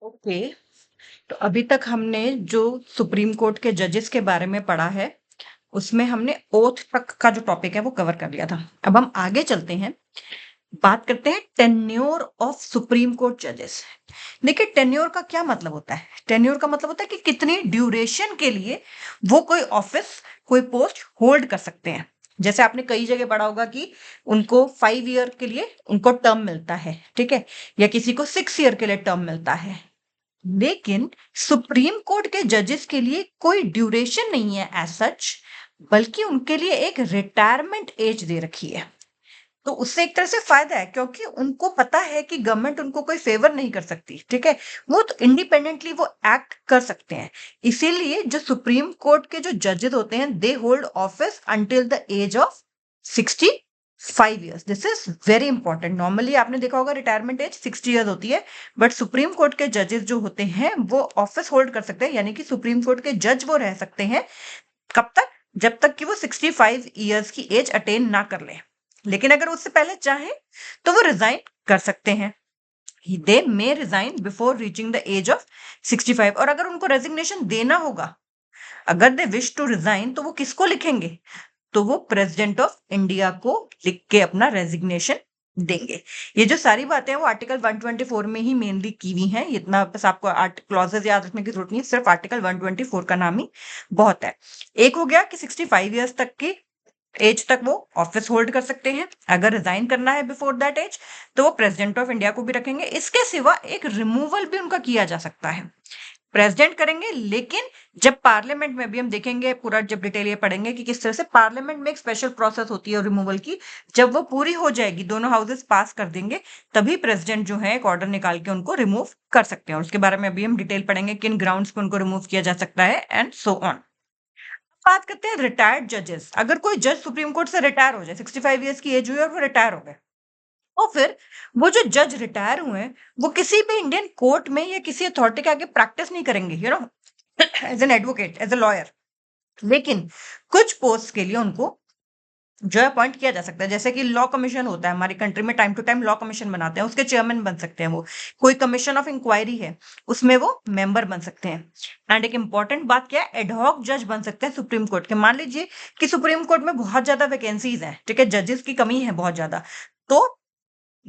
Okay. तो अभी तक हमने जो सुप्रीम कोर्ट के जजेस के बारे में पढ़ा है, उसमें हमने ओथ तक का जो टॉपिक है वो कवर कर लिया था। अब हम आगे चलते हैं, बात करते हैं टेन्योर ऑफ सुप्रीम कोर्ट जजेस। देखिए, टेन्योर का क्या मतलब होता है? टेन्योर का मतलब होता है कि कितनी ड्यूरेशन के लिए वो कोई ऑफिस, कोई पोस्ट होल्ड कर सकते हैं। जैसे आपने कई जगह पढ़ा होगा कि उनको 5 ईयर के लिए उनको टर्म मिलता है, ठीक है, या किसी को 6 ईयर के लिए टर्म मिलता है। लेकिन सुप्रीम कोर्ट के जजेस के लिए कोई ड्यूरेशन नहीं है एज सच, बल्कि उनके लिए एक रिटायरमेंट एज दे रखी है। तो उससे एक तरह से फायदा है, क्योंकि उनको पता है कि गवर्नमेंट उनको कोई फेवर नहीं कर सकती, ठीक है, वो तो इंडिपेंडेंटली वो एक्ट कर सकते हैं। इसीलिए जो सुप्रीम कोर्ट के जो जजेस होते हैं, they hold office until the age of 65 years. This is very important. Normally आपने देखा होगा रिटायरमेंट एज 60 ईयर्स होती है, बट सुप्रीम कोर्ट के जजेस जो होते हैं वो ऑफिस होल्ड कर सकते हैं, यानी कि सुप्रीम कोर्ट के जज वो रह सकते हैं। कब तक? जब तक कि वो 65 ईयर्स की एज अटेन ना कर ले। लेकिन अगर उससे पहले चाहे तो वो रिजाइन कर सकते हैं। They may resign before reaching the age of 65। और अगर उनको रेजिग्नेशन देना होगा, अगर दे विश टू रिजाइन, तो वो किसको लिखेंगे? तो वो प्रेसिडेंट ऑफ इंडिया को लिख के अपना रेजिग्नेशन देंगे। ये जो सारी बातें हैं वो आर्टिकल 124 में ही मेनली की हुई हैं। इतना बस आपको क्लॉजेस याद रखने की जरूरत नहीं है, सिर्फ आर्टिकल 124 का नाम ही बहुत है। एक हो गया कि 65 ईयर्स तक की एज तक वो ऑफिस होल्ड कर सकते हैं। अगर रिजाइन करना है बिफोर दैट एज, तो वो प्रेसिडेंट ऑफ इंडिया को भी रखेंगे। इसके सिवा एक रिमूवल भी उनका किया जा सकता है। प्रेसिडेंट करेंगे, लेकिन जब पार्लियामेंट में भी हम देखेंगे पूरा, जब डिटेल ये पढ़ेंगे कि किस तरह से पार्लियामेंट में एक स्पेशल प्रोसेस होती है रिमूवल की। जब वो पूरी हो जाएगी, दोनों हाउसेस पास कर देंगे, तभी प्रेसिडेंट जो है एक ऑर्डर निकाल के उनको रिमूव कर सकते हैं। और उसके बारे में अभी हम डिटेल पढ़ेंगे, किन ग्राउंड्स पे उनको रिमूव किया जा सकता है एंड सो ऑन। बात करते हैं रिटायर्ड जजेस। अगर कोई जज सुप्रीम कोर्ट से रिटायर हो जाए, 65 ईयर्स की एज हुई और वो रिटायर हो गए, तो फिर वो जो जज रिटायर हुए हैं, वो किसी भी इंडियन कोर्ट में या किसी अथॉरिटी के आगे प्रैक्टिस नहीं करेंगे, as an advocate, as a lawyer. लेकिन कुछ पोस्ट के लिए उनको जो है अपॉइंट किया जा सकता है। जैसे कि लॉ कमीशन होता है हमारी कंट्री में, time to time law commission बनाते हैं, उसके चेयरमैन बन सकते हैं वो। कोई कमीशन ऑफ इंक्वायरी है, उसमें वो मेंबर बन सकते हैं। एंड एक इंपॉर्टेंट बात क्या है, एडहॉक जज बन सकते हैं सुप्रीम कोर्ट के। मान लीजिए कि सुप्रीम कोर्ट में बहुत ज्यादा वैकेंसीज हैं, ठीक है, जजेस की कमी है बहुत ज्यादा, तो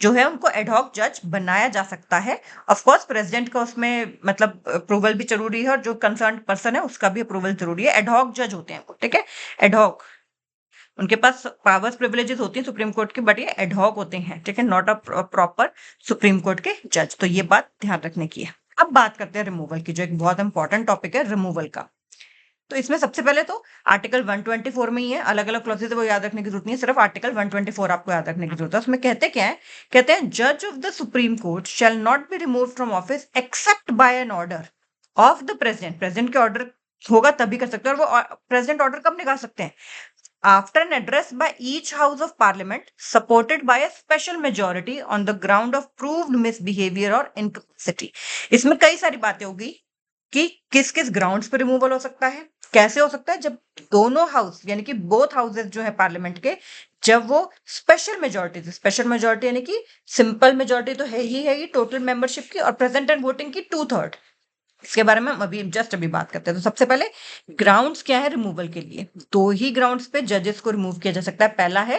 जो है उनको एडहॉक जज बनाया जा सकता है। ऑफ कोर्स प्रेसिडेंट का उसमें मतलब अप्रूवल भी जरूरी है, और जो कंसर्न पर्सन है उसका भी अप्रूवल जरूरी है। एडहॉक जज होते हैं वो, ठीक है, एडहॉक। उनके पास पावर्स प्रिविलेजेस होती है सुप्रीम कोर्ट की, बट ये एडहॉक होते हैं, ठीक है, not a proper supreme Court के जज। तो ये बात ध्यान रखने की है। अब बात करते हैं रिमूवल की, जो एक बहुत इंपॉर्टेंट टॉपिक है रिमूवल का। तो इसमें सबसे पहले तो आर्टिकल 124 में ही है, अलग अलग क्लॉसेज है वो याद रखने की जरूरत नहीं है, सिर्फ आर्टिकल 124 आपको याद रखने की जरूरत है। उसमें कहते क्या है? कहते हैं जज of the supreme court shall not be remove from office except by an order of the president. President के ऑर्डर होगा तभी कर सकते हैं। और वो प्रेसिडेंट ऑर्डर कब निकाल सकते हैं? After an address by each house of parliament supported by a special majority on the ground of proved misbehavior or incapacity। इसमें कई सारी बातें होगी कि किस किस ग्राउंड्स पर रिमूवल हो सकता है, कैसे हो सकता है। जब दोनों हाउस यानी कि बोथ हाउसेस जो है पार्लियामेंट के, जब वो स्पेशल मेजोरिटी यानी कि सिंपल मेजोरिटी तो है ही टोटल मेंबरशिप की, और प्रेजेंट एंड वोटिंग की 2/3। इसके बारे में हम अभी बात करते हैं। तो सबसे पहले ग्राउंड्स क्या है रिमूवल के लिए? दो ही ग्राउंड्स पे जजेस को रिमूव किया जा सकता है। पहला है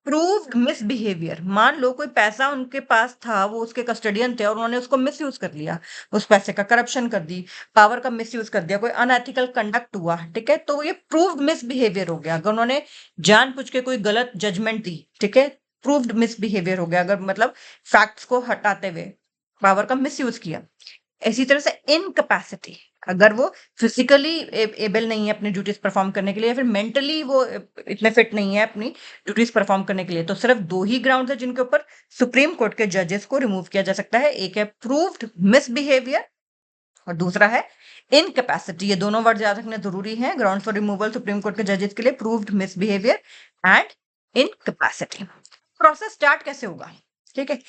प्रूव्ड मिसबिहेवियर। मान लो कोई पैसा उनके पास था, वो उसके कस्टडियन थे और उन्होंने उसको मिसयूज कर लिया, उस पैसे का करप्शन कर दी, पावर का मिसयूज कर दिया, कोई अनएथिकल कंडक्ट हुआ, ठीक है, तो ये प्रूव्ड मिसबिहेवियर हो गया। अगर उन्होंने जानबूझ के कोई गलत जजमेंट दी, ठीक है, प्रूव्ड मिसबिहेवियर हो गया। अगर मतलब फैक्ट्स को हटाते हुए पावर का मिसयूज किया। इसी तरह से इनकैपेसिटी, अगर वो फिजिकली एबल नहीं है अपनी ड्यूटीज परफॉर्म करने के लिए, या फिर मेंटली वो इतने फिट नहीं है अपनी ड्यूटीज परफॉर्म करने के लिए, तो सिर्फ दो ही ग्राउंड है जिनके ऊपर सुप्रीम कोर्ट के जजेस को रिमूव किया जा सकता है। एक है प्रूव्ड मिसबिहेवियर और दूसरा है इनकैपेसिटी। ये दोनों वर्ड याद रखने जरूरी है ground for removal supreme Court के जजेस के लिए, proved misbehaviour and incapacity. Process start कैसे होगा? ठीक है,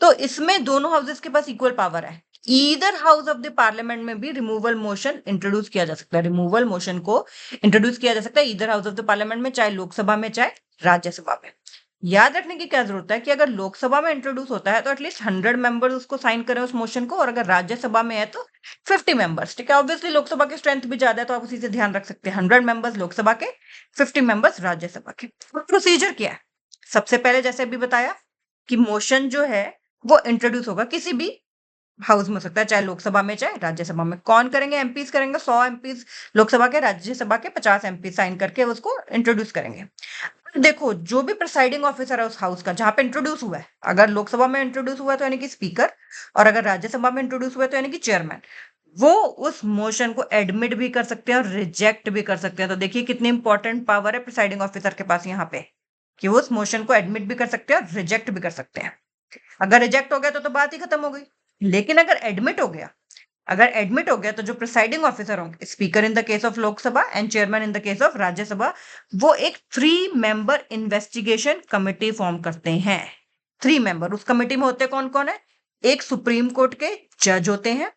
तो इसमें दोनों हाउसेस के पास इक्वल पावर है। Either house of the parliament में भी रिमूवल मोशन इंट्रोड्यूस किया जा सकता है। रिमूवल मोशन को इंट्रोड्यूस किया जा सकता है either house of the parliament में, चाहे लोकसभा में चाहे राज्यसभा में। याद रखने की क्या जरूरत है कि अगर लोकसभा में इंट्रोड्यूस होता है तो एटलीस्ट 100 मेंबर्स उसको साइन करें उस मोशन को, और अगर राज्यसभा में है तो 50 मेंबर्स। ठीक है, ऑब्वियसली लोकसभा की स्ट्रेंथ भी ज्यादा है तो आप उसी से ध्यान रख सकते हैं। 100 मेंबर्स लोकसभा के, 50 मेंबर्स राज्यसभा के। प्रोसीजर क्या है? सबसे पहले जैसे अभी बताया कि मोशन जो है वो इंट्रोड्यूस होगा किसी भी हाउस में हो सकता है, चाहे लोकसभा में चाहे राज्यसभा में। कौन करेंगे? एमपीज करेंगे, 100 एमपीज लोकसभा के, राज्यसभा के 50 एमपी साइन करके उसको इंट्रोड्यूस करेंगे। देखो, जो भी प्रिसाइडिंग ऑफिसर है उस हाउस का जहां पे इंट्रोड्यूस हुआ है, अगर लोकसभा में इंट्रोड्यूस हुआ है तो यानी कि स्पीकर, और अगर राज्यसभा में इंट्रोड्यूस हुआ है तो यानी कि चेयरमैन, वो उस मोशन को एडमिट भी कर सकते हैं और रिजेक्ट भी कर सकते हैं। तो देखिए कितनी इंपॉर्टेंट पावर है प्रिसाइडिंग ऑफिसर के पास यहाँ पे, कि वो उस मोशन को एडमिट भी कर सकते हैं और रिजेक्ट भी कर सकते हैं। अगर रिजेक्ट हो गया तो बात ही खत्म हो गई। लेकिन अगर एडमिट हो गया तो जो प्रिसाइडिंग ऑफिसर होंगे, speaker in the case of Lok Sabha and chairman in the case of Rajya Sabha, वो एक 3 मेंबर इन्वेस्टिगेशन कमेटी फॉर्म करते हैं। 3 मेंबर। उस कमेटी में होते कौन कौन है? एक सुप्रीम कोर्ट के जज होते हैं,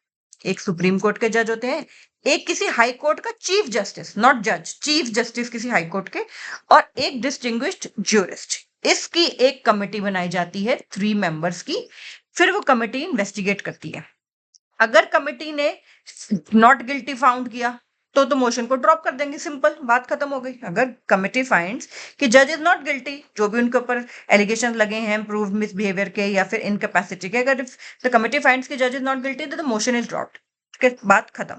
एक किसी हाई कोर्ट का चीफ जस्टिस, नॉट जज, चीफ जस्टिस किसी हाई कोर्ट के, और एक डिस्टिंग्विश्ड ज्यूरिस्ट। इसकी एक कमेटी बनाई जाती है 3 मेंबर्स की। फिर वो कमेटी इन्वेस्टिगेट करती है। अगर कमेटी ने नॉट गिल्टी फाउंड किया तो मोशन को ड्रॉप कर देंगे, सिंपल, बात खत्म हो गई। अगर कमेटी फाइंड्स कि जज इज नॉट गिल्टी, जो भी उनके ऊपर एलिगेशन लगे हैं प्रूव मिसबिहेवियर के या फिर इनकैपेसिटी के, अगर द कमेटी फाइंड्स कि जज इज नॉट गिल्टी तो द मोशन इज ड्रॉप्ड, बात खत्म।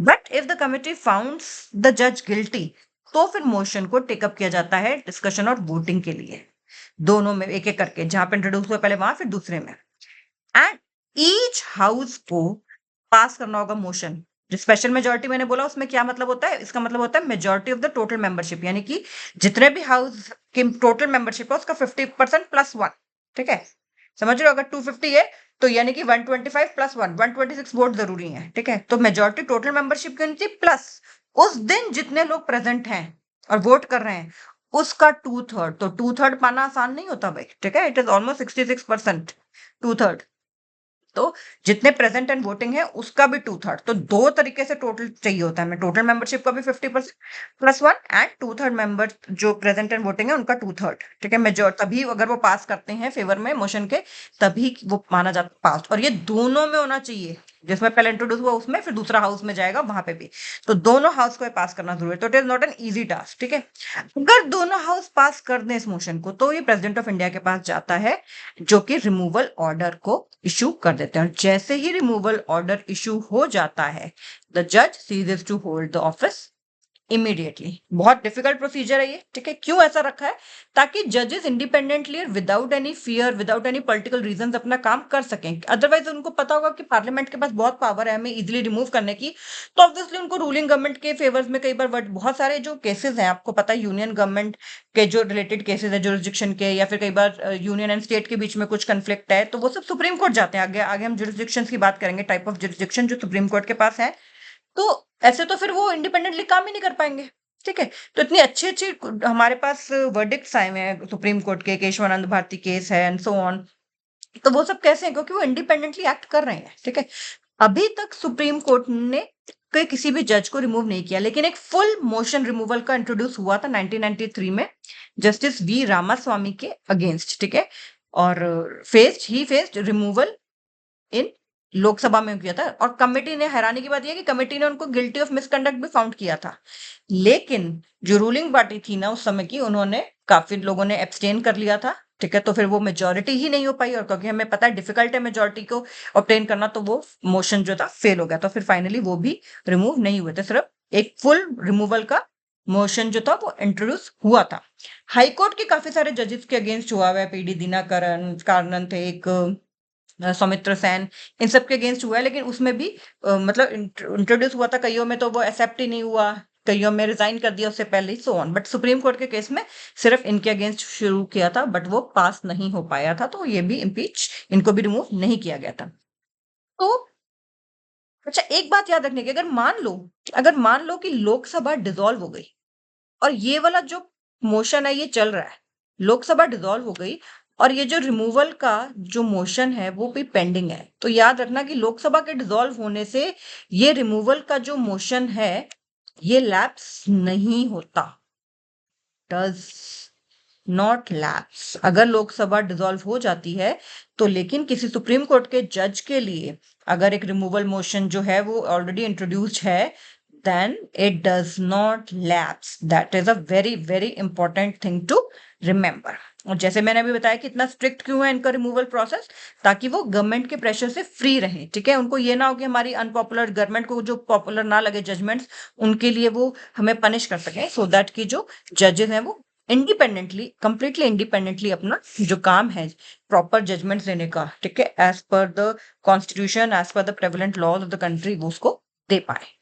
But if the committee founts the जज गिल्टी, तो फिर मोशन को टेकअप किया जाता है डिस्कशन और वोटिंग के लिए, दोनों में एक एक करके, जहां पे इंट्रोड्यूस हुआ पहले वहां, फिर दूसरे में। एंड ईच हाउस को पास करना होगा मोशन। जो स्पेशल मेजोरिटी मैंने बोला उसमें क्या मतलब होता है? इसका मतलब होता है majority of the total membership, यानी कि जितने भी हाउस की टोटल मेंबरशिप है उसका 50% प्लस 1। ठीक है, समझ रहे हो? अगर 250 है तो यानी कि 125 प्लस 1, 126 वोट जरूरी है। ठीक है, तो मेजोरिटी टोटल मेंबरशिप की होनी चाहिए, प्लस उस दिन जितने लोग प्रेजेंट हैं और वोट कर रहे हैं उसका 2/3। तो 2/3 पाना आसान नहीं होता भाई। ठीक है, इट इज ऑलमोस्ट 66%, 2/3। तो जितने प्रेजेंट एंड वोटिंग है उसका भी 2/3। तो दो तरीके से टोटल चाहिए होता है। मैं टोटल मेंबरशिप का भी 50% प्लस 1 एंड 2/3 मेंबर जो प्रेजेंट एंड वोटिंग है उनका 2/3। ठीक है, मेजोर तभी अगर वो पास करते हैं फेवर में मोशन के, तभी वो माना जाता पास। और ये दोनों में होना चाहिए, जिसमें पहले इंट्रोड्यूस हुआ उसमें, फिर दूसरा हाउस में जाएगा वहां पे भी। तो दोनों हाउस को पास करना जरूरी है। तो it is not an easy task. ठीक है, अगर दोनों हाउस पास कर दें इस मोशन को तो ये प्रेसिडेंट ऑफ इंडिया के पास जाता है, जो कि रिमूवल ऑर्डर को इशू कर देते हैं। और जैसे ही रिमूवल ऑर्डर इशू हो जाता है, द जज ceases to hold the office immediately. बहुत डिफिकल्ट प्रोसीजर है ये। ठीक है, क्यों ऐसा रखा है? ताकि जजेस इंडिपेंडेंटली और without any fear, without any political reasons अपना काम कर सकें। अदरवाइज उनको पता होगा कि पार्लियामेंट के पास बहुत पावर है हमें इजिली रिमूव करने की, तो ऑब्वियसली उनको रूलिंग गवर्नमेंट के फेवर्स में कई बार बहुत सारे जो केसेस हैं, आपको पता है यूनियन गवर्नमेंट के जो रिलेटेड केसेस है जुरिस्डिक्शन के, या फिर कई बार यूनियन एंड स्टेट के बीच में कुछ कंफ्लिक्ट है, तो वो सब सुप्रीम कोर्ट जाते हैं। आगे आगे हम जुरिस्डिक्शन की बात करेंगे, टाइप ऑफ जुरिस्डिक्शन जो सुप्रीम कोर्ट के पास है। तो ऐसे तो फिर वो इंडिपेंडेंटली काम ही नहीं कर पाएंगे। ठीक है, तो इतनी अच्छी अच्छी हमारे पास वर्डिक्ट्स आए हुए हैं सुप्रीम कोर्ट के, केशवानंद भारती केस है एंड सो ऑन। तो वो सब कैसे हैं? क्योंकि वो इंडिपेंडेंटली एक्ट कर रहे हैं। ठीक है, अभी तक सुप्रीम कोर्ट ने किसी भी जज को रिमूव नहीं किया, लेकिन एक फुल मोशन रिमूवल का इंट्रोड्यूस हुआ था 1993 में, जस्टिस वी रामास्वामी के अगेंस्ट। ठीक है, और फेस्ड रिमूवल इन लोकसभा में किया था। और कमेटी ने, हैरानी की बात यह कि कमेटी ने उनको गिल्टी ऑफ मिसकंडक्ट भी फाउंड किया था। लेकिन जो रूलिंग पार्टी थी ना उस समय की, उन्होंने, काफी लोगों ने एब्सटेन कर लिया था। ठीक है, तो फिर वो मेजोरिटी ही नहीं हो पाई, और क्योंकि हमें पता है डिफिकल्ट है मेजोरिटी को ऑब्टेन करना, तो वो मोशन जो था फेल हो गया। तो फिर फाइनली वो भी रिमूव नहीं हुए थे, सिर्फ एक फुल रिमूवल का मोशन जो था वो इंट्रोड्यूस हुआ था। हाईकोर्ट के काफी सारे जजेस के अगेंस्ट हुआ है, पीडी दिनाकरन, कार्नन थे एक, सौमित्र सेन, इन सब के अगेंस्ट हुआ है। लेकिन उसमें भी मतलब इंट्रोड्यूस हुआ था, कईयों में तो वो एक्सेप्ट ही नहीं हुआ, कईयों में रिजाइन कर दिया उससे पहले ही, so on. But Supreme Court के केस में सिर्फ इनके अगेंस्ट शुरू किया था, बट वो पास नहीं हो पाया था, तो ये भी इम्पीच, इनको भी रिमूव नहीं किया गया था। तो अच्छा, एक बात याद रखने की, अगर मान लो कि लोकसभा डिसॉल्व हो गई और ये वाला जो मोशन है ये चल रहा है, लोकसभा डिसॉल्व हो गई और ये जो रिमूवल का जो मोशन है वो भी पेंडिंग है, तो याद रखना कि लोकसभा के डिसॉल्व होने से ये रिमूवल का जो मोशन है ये लैप्स नहीं होता। Does not lapse. अगर लोकसभा डिसॉल्व हो जाती है तो लेकिन किसी सुप्रीम कोर्ट के जज के लिए अगर एक रिमूवल मोशन जो है वो ऑलरेडी इंट्रोड्यूस्ड है, then it does not lapse. That is a very very important thing to remember. और जैसे मैंने अभी बताया कि इतना स्ट्रिक्ट क्यों है इनका रिमूवल प्रोसेस, ताकि वो गवर्नमेंट के प्रेशर से फ्री रहे। ठीक है, उनको ये ना हो कि हमारी अनपॉपुलर गवर्नमेंट को जो पॉपुलर ना लगे जजमेंट्स, उनके लिए वो हमें पनिश कर सके, सो दैट कि जो जजेस हैं वो इंडिपेंडेंटली, कंप्लीटली इंडिपेंडेंटली अपना जो काम है प्रॉपर जजमेंट्स देने का, ठीक है, as per the constitution, as per the prevalent laws of the country, वो उसको दे पाए।